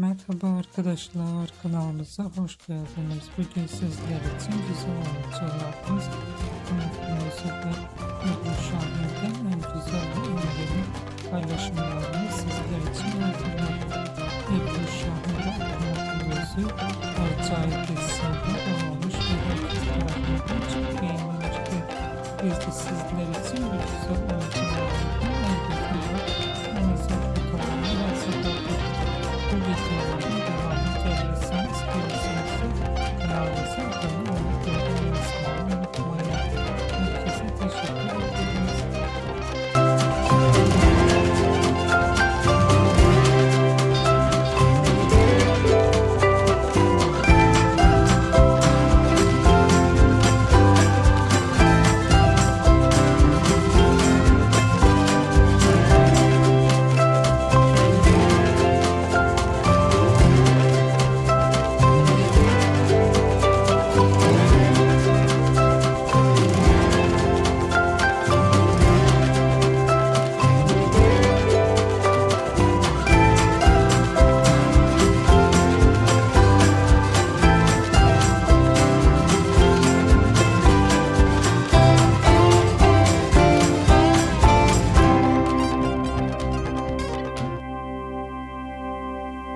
Merhaba arkadaşlar, kanalımıza hoş geldiniz. Bugün sizler için güzel oyuncularımız Mutlu ve Ebru Şahin'den en güzel ve en yeni paylaşımlarını sizler için hazırladık. Ebru Şahin ve Mutlu acayip bir sevgi olmuş ve herkes tarafından çok beğenilmişti. Biz de sizler için bu güzel oyuncularımızdan en güzel ve en güzel fotoğrafını hazırladık. Bu videoları